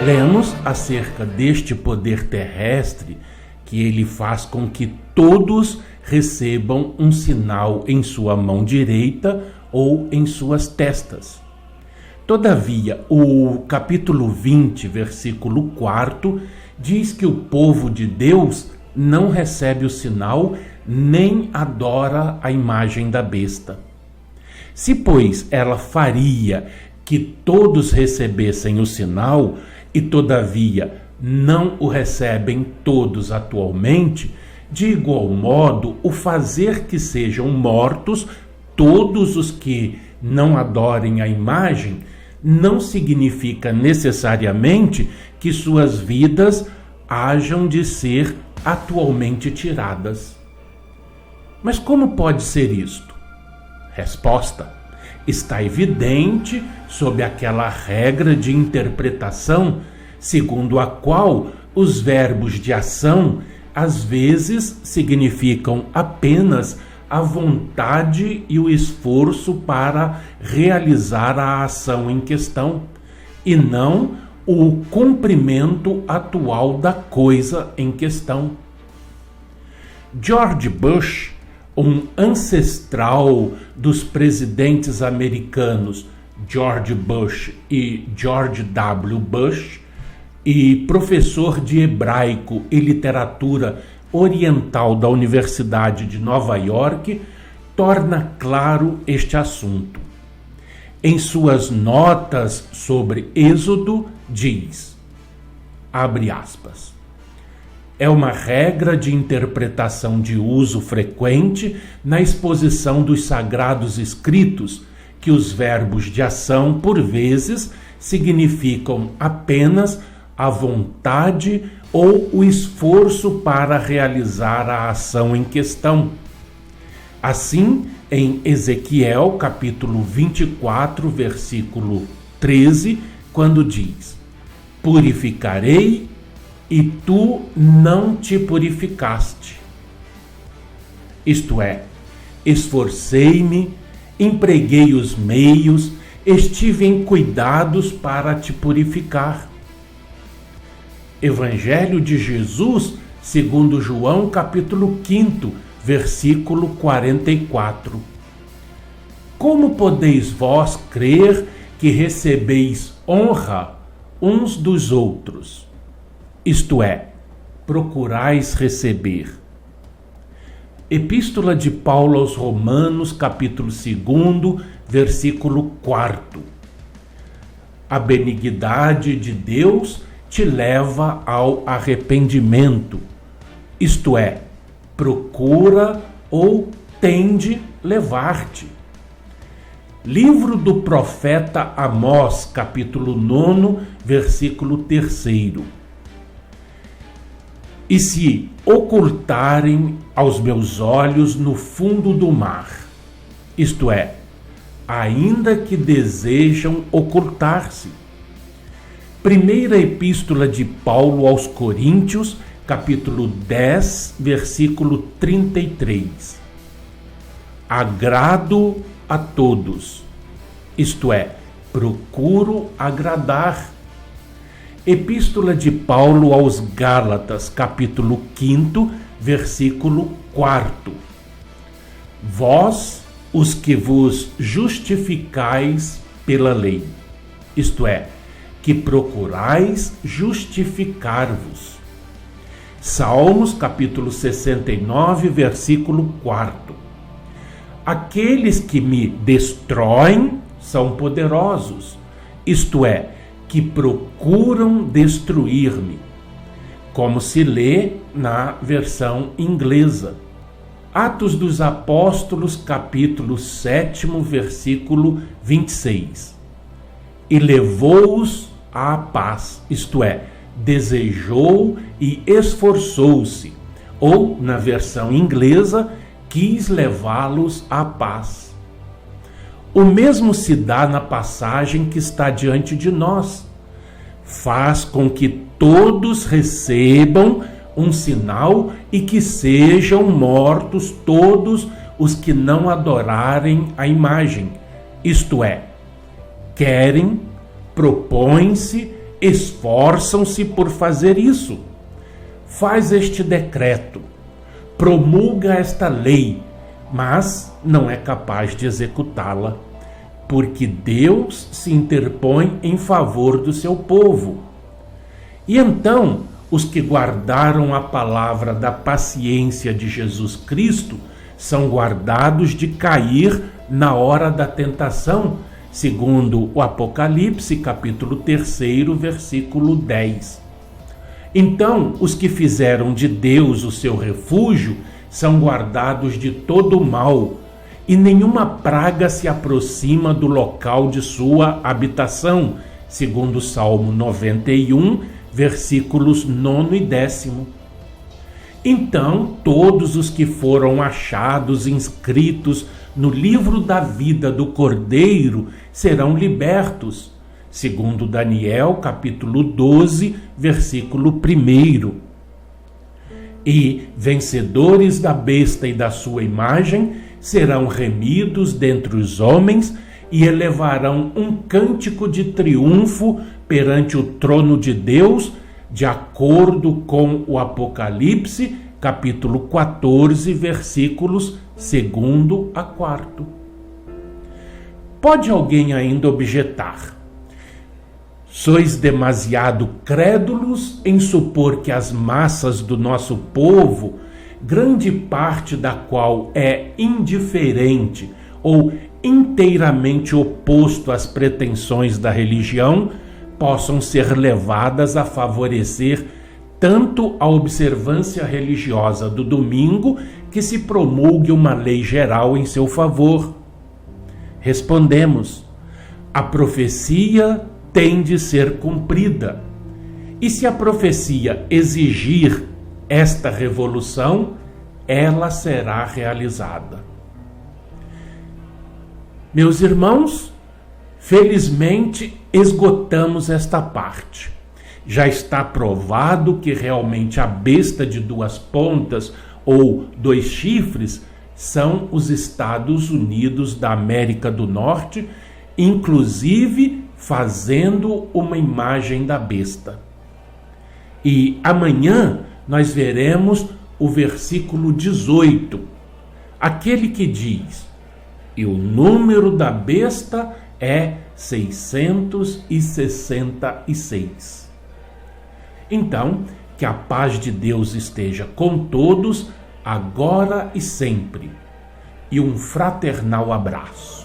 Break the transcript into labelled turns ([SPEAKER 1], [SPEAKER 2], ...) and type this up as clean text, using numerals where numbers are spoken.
[SPEAKER 1] Lemos acerca deste poder terrestre que ele faz com que todos recebam um sinal em sua mão direita ou em suas testas. Todavia, o capítulo 20, versículo 4, diz que o povo de Deus não recebe o sinal nem adora a imagem da besta. Se, pois, ela faria que todos recebessem o sinal e, todavia, não o recebem todos atualmente, de igual modo, o fazer que sejam mortos todos os que não adorem a imagem não significa necessariamente que suas vidas hajam de ser atualmente tiradas. Mas como pode ser isto? Resposta: está evidente sob aquela regra de interpretação segundo a qual os verbos de ação às vezes significam apenas a vontade e o esforço para realizar a ação em questão, e não o cumprimento atual da coisa em questão. George Bush, um ancestral dos presidentes americanos George Bush e George W. Bush, e professor de hebraico e literatura oriental da Universidade de Nova York, torna claro este assunto. Em suas notas sobre Êxodo, diz, abre aspas, é uma regra de interpretação de uso frequente na exposição dos sagrados escritos que os verbos de ação, por vezes, significam apenas a vontade ou o esforço para realizar a ação em questão. Assim, em Ezequiel, capítulo 24, versículo 13, quando diz, purificarei e tu não te purificaste. Isto é, esforcei-me, empreguei os meios, estive em cuidados para te purificar. Evangelho de Jesus, segundo João, capítulo 5, versículo 44. Como podeis vós crer que recebeis honra uns dos outros? Isto é, procurais receber. Epístola de Paulo aos Romanos, capítulo 2, versículo 4. A benignidade de Deus te leva ao arrependimento, isto é, procura ou tende levar-te. Livro do profeta Amós, capítulo 9, versículo 3. E se ocultarem aos meus olhos no fundo do mar, isto é, ainda que desejam ocultar-se. Primeira Epístola de Paulo aos Coríntios, capítulo 10, versículo 33. Agrado a todos, isto é, procuro agradar. Epístola de Paulo aos Gálatas, capítulo 5, versículo 4. Vós, os que vos justificais pela lei, isto é, que procurais justificar-vos. Salmos, capítulo 69, versículo 4. Aqueles que me destroem são poderosos, isto é, que procuram destruir-me, como se lê na versão inglesa. Atos dos Apóstolos, capítulo 7, versículo 26. E levou-os à paz, isto é, desejou e esforçou-se, ou, na versão inglesa, quis levá-los à paz. O mesmo se dá na passagem que está diante de nós. Faz com que todos recebam um sinal e que sejam mortos todos os que não adorarem a imagem, isto é, querem, propõem-se esforçam-se por fazer isso. Faz este decreto, promulga esta lei, mas não é capaz de executá-la, porque Deus se interpõe em favor do seu povo. E então, os que guardaram a palavra da paciência de Jesus Cristo são guardados de cair na hora da tentação, segundo o Apocalipse, capítulo 3, versículo 10. Então, os que fizeram de Deus o seu refúgio são guardados de todo o mal, e nenhuma praga se aproxima do local de sua habitação, segundo o Salmo 91, versículos 9 e 10. Então, todos os que foram achados inscritos no livro da vida do Cordeiro serão libertos, segundo Daniel, capítulo 12, versículo 1. E vencedores da besta e da sua imagem serão remidos dentre os homens e elevarão um cântico de triunfo perante o trono de Deus, de acordo com o Apocalipse, capítulo 14, versículos 2 a 4. Pode alguém ainda objetar: sois demasiado crédulos em supor que as massas do nosso povo, grande parte da qual é indiferente ou inteiramente oposto às pretensões da religião, possam ser levadas a favorecer tanto a observância religiosa do domingo que se promulgue uma lei geral em seu favor. Respondemos: a profecia tem de ser cumprida. E se a profecia exigir esta revolução, ela será realizada. Meus irmãos, felizmente esgotamos esta parte. Já está provado que realmente a besta de duas pontas ou dois chifres são os Estados Unidos da América do Norte, inclusive fazendo uma imagem da besta. E amanhã nós veremos o versículo 18, aquele que diz: e o número da besta é 666. Então, que a paz de Deus esteja com todos, agora e sempre. E um fraternal abraço.